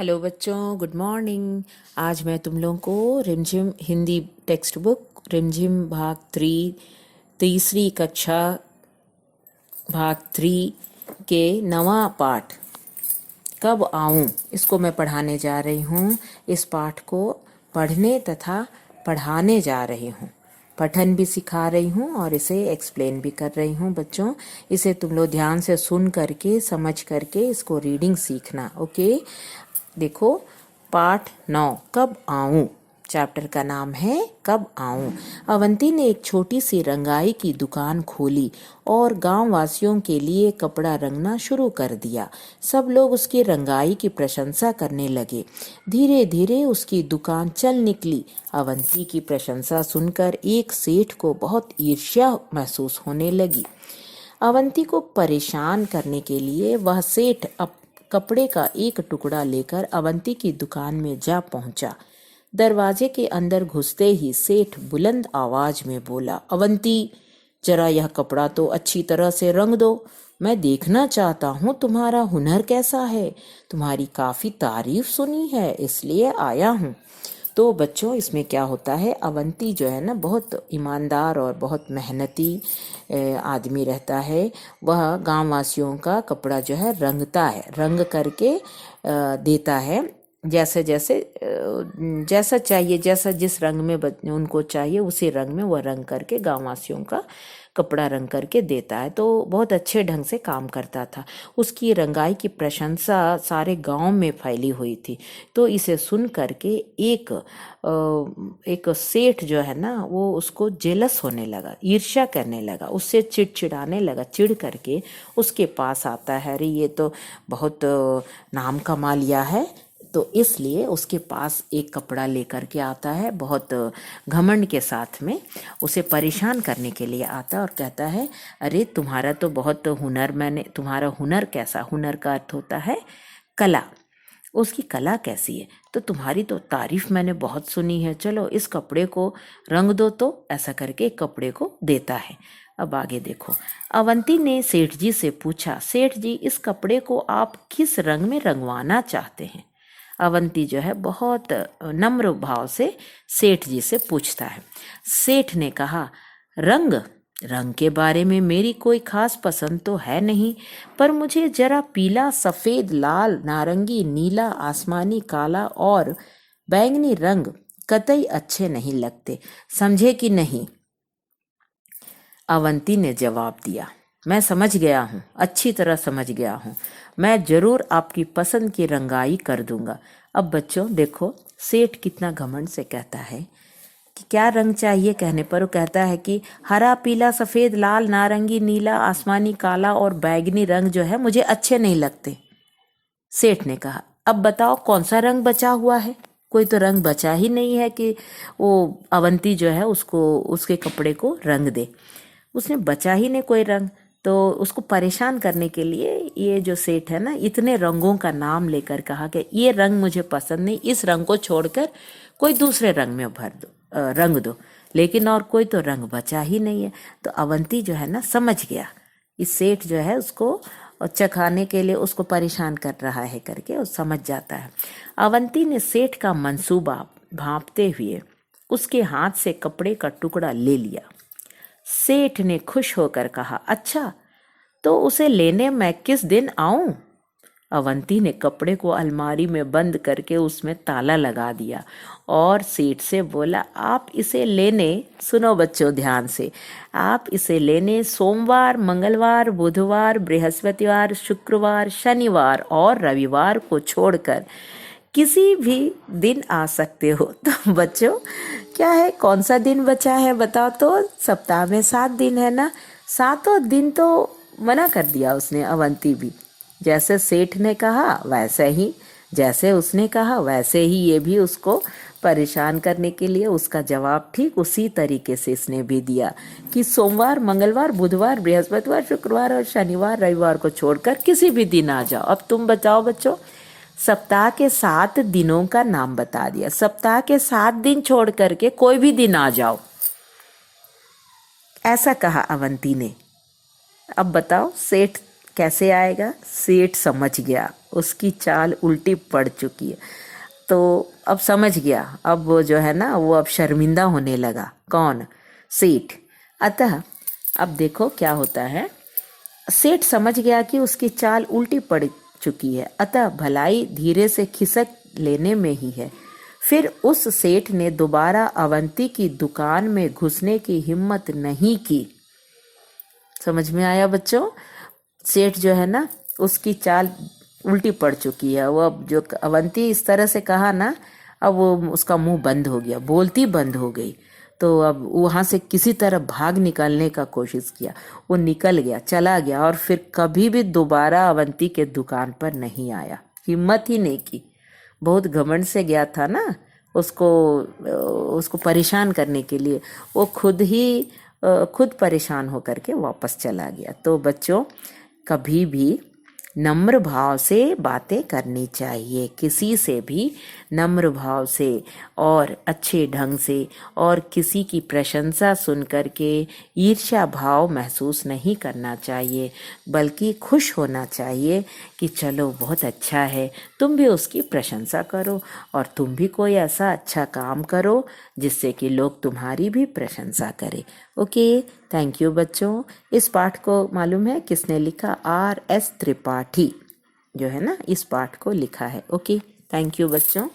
Hello बच्चों, good morning. आज मैं तुम लोगों को रिमझिम हिंदी टेक्स्ट बुक रिमझिम भाग 3 तीसरी कक्षा भाग 3 के नवा पाठ कब आऊं इसको मैं पढ़ाने जा रही हूँ। इस पाठ को पढ़ने तथा पढ़ाने जा रही हूँ। पठन भी सिखा रही हूँ और इसे एक्सप्लेन भी कर रही हूँ। बच्चों, इसे तुम लोग ध्यान से सुन करके समझ करके इसको रीडिंग सीखना। ओके, देखो पाठ 9 कब आऊं। चैप्टर का नाम है कब आऊं। अवंती ने एक छोटी सी रंगाई की दुकान खोली और गांव वासियों के लिए कपड़ा रंगना शुरू कर दिया। सब लोग उसकी रंगाई की प्रशंसा करने लगे। धीरे धीरे उसकी दुकान चल निकली। अवंती की प्रशंसा सुनकर एक सेठ को बहुत ईर्ष्या महसूस होने लगी। अवंती को परेशान करने के लिए वह सेठ कपड़े का एक टुकड़ा लेकर अवंती की दुकान में जा पहुंचा। दरवाजे के अंदर घुसते ही सेठ बुलंद आवाज में बोला, अवंती, जरा यह कपड़ा तो अच्छी तरह से रंग दो। मैं देखना चाहता हूँ तुम्हारा हुनर कैसा है। तुम्हारी काफी तारीफ सुनी है, इसलिए आया हूँ। तो बच्चों, इसमें क्या होता है, अवंती जो है ना बहुत ईमानदार और बहुत मेहनती आदमी रहता है। वह गांव वासियों का कपड़ा जो है रंगता है, रंग करके देता है। जैसे जैसे जैसा चाहिए, जैसा जिस रंग में उनको चाहिए उसी रंग में वह रंग करके गांव वासियों का कपड़ा रंग करके देता है। तो बहुत अच्छे ढंग से काम करता था। उसकी रंगाई की प्रशंसा सारे गांव में फैली हुई थी। तो इसे सुन करके एक सेठ जो है ना, वो उसको जेलस होने लगा, ईर्ष्या करने लगा, उससे चिड़चिड़ाने लगा। चिढ़ करके उसके पास आता है, अरे ये तो बहुत नाम कमा लिया है। तो इसलिए उसके पास एक कपड़ा लेकर के आता है, बहुत घमंड के साथ में उसे परेशान करने के लिए आता है और कहता है, अरे तुम्हारा तो बहुत हुनर, मैंने तुम्हारा हुनर कैसा, हुनर का अर्थ होता है कला, उसकी कला कैसी है, तो तुम्हारी तो तारीफ मैंने बहुत सुनी है, चलो इस कपड़े को रंग दो। तो ऐसा करके कपड़े को देता है। अब आगे देखो, अवंती ने सेठ जी से पूछा, सेठ जी, इस कपड़े को आप किस रंग में रंगवाना चाहते हैं। अवंती जो है बहुत नम्र भाव से सेठ जी से पूछता है। सेठ ने कहा, रंग रंग के बारे में मेरी कोई खास पसंद तो है नहीं, पर मुझे जरा पीला, सफेद, लाल, नारंगी, नीला, आसमानी, काला और बैंगनी रंग कतई अच्छे नहीं लगते, समझे कि नहीं। अवंती ने जवाब दिया, मैं समझ गया हूँ, अच्छी तरह समझ गया हूँ। मैं जरूर आपकी पसंद की रंगाई कर दूंगा। अब बच्चों देखो, सेठ कितना घमंड से कहता है कि क्या रंग चाहिए। कहने पर वो कहता है कि हरा, पीला, सफेद, लाल, नारंगी, नीला, आसमानी, काला और बैगनी रंग जो है मुझे अच्छे नहीं लगते। सेठ ने कहा, अब बताओ कौन सा रंग बचा हुआ है। कोई तो रंग बचा ही नहीं है कि वो अवंती जो है उसको उसके कपड़े को रंग दे। उसने बचा ही नहीं कोई रंग। तो उसको परेशान करने के लिए ये जो सेठ है ना, इतने रंगों का नाम लेकर कहा कि ये रंग मुझे पसंद नहीं, इस रंग को छोड़कर कोई दूसरे रंग में रंग दो। लेकिन और कोई तो रंग बचा ही नहीं है। तो अवंती जो है ना समझ गया, इस सेठ जो है उसको चखाने के लिए उसको परेशान कर रहा है करके वो समझ जाता है। अवंती ने सेठ का मंसूबा भांपते हुए उसके हाथ से कपड़े का टुकड़ा ले लिया। सेठ ने खुश होकर कहा, अच्छा तो उसे लेने मैं किस दिन आऊं। अवंती ने कपड़े को अलमारी में बंद करके उसमें ताला लगा दिया और सेठ से बोला, आप इसे लेने, सुनो बच्चों ध्यान से, आप इसे लेने सोमवार, मंगलवार, बुधवार, बृहस्पतिवार, शुक्रवार, शनिवार और रविवार को छोड़कर किसी भी दिन आ सकते हो। तो बच्चों क्या है, कौन सा दिन बचा है बताओ तो। सप्ताह में 7 दिन है ना, 7 दिन तो मना कर दिया उसने। अवंती भी जैसे सेठ ने कहा वैसे ही, जैसे उसने कहा वैसे ही ये भी उसको परेशान करने के लिए उसका जवाब ठीक उसी तरीके से इसने भी दिया कि सोमवार, मंगलवार, बुधवार, बृहस्पतिवार, शुक्रवार और शनिवार, रविवार को छोड़कर किसी भी दिन आ जाओ। अब तुम बताओ बच्चों, सप्ताह के 7 दिनों का नाम बता दिया। सप्ताह के 7 दिन छोड़ करके कोई भी दिन आ जाओ, ऐसा कहा अवंती ने। अब बताओ सेठ कैसे आएगा? सेठ समझ गया, उसकी चाल उल्टी पड़ चुकी है। तो अब समझ गया, अब वो जो है ना वो अब शर्मिंदा होने लगा। कौन? सेठ। अतः अब देखो क्या होता है। सेठ समझ गया कि उसकी चाल उल्टी पड़ चुकी है, अतः भलाई धीरे से खिसक लेने में ही है। फिर उस सेठ ने दोबारा अवंती की दुकान में घुसने की हिम्मत नहीं की। समझ में आया बच्चों? सेठ जो है ना उसकी चाल उल्टी पड़ चुकी है। वो अब जो अवंती इस तरह से कहा ना, अब वो उसका मुंह बंद हो गया, बोलती बंद हो गई। तो अब वहां से किसी तरह भाग निकलने का कोशिश किया। वो निकल गया, चला गया और फिर कभी भी दोबारा अवंती के दुकान पर नहीं आया। हिम्मत ही नहीं की। बहुत घमंड से गया था ना उसको उसको परेशान करने के लिए। वो खुद परेशान होकर के वापस चला गया। तो बच्चों, कभी भी नम्र भाव से बातें करनी चाहिए, किसी से भी नम्र भाव से और अच्छे ढंग से, और किसी की प्रशंसा सुन कर के ईर्ष्या भाव महसूस नहीं करना चाहिए, बल्कि खुश होना चाहिए कि चलो बहुत अच्छा है। तुम भी उसकी प्रशंसा करो और तुम भी कोई ऐसा अच्छा काम करो जिससे कि लोग तुम्हारी भी प्रशंसा करें। ओके, थैंक यू बच्चों। इस पाठ को मालूम है किसने लिखा? R.S. त्रिपाठी जो है ना इस पाठ को लिखा है। ओके, थैंक यू बच्चों।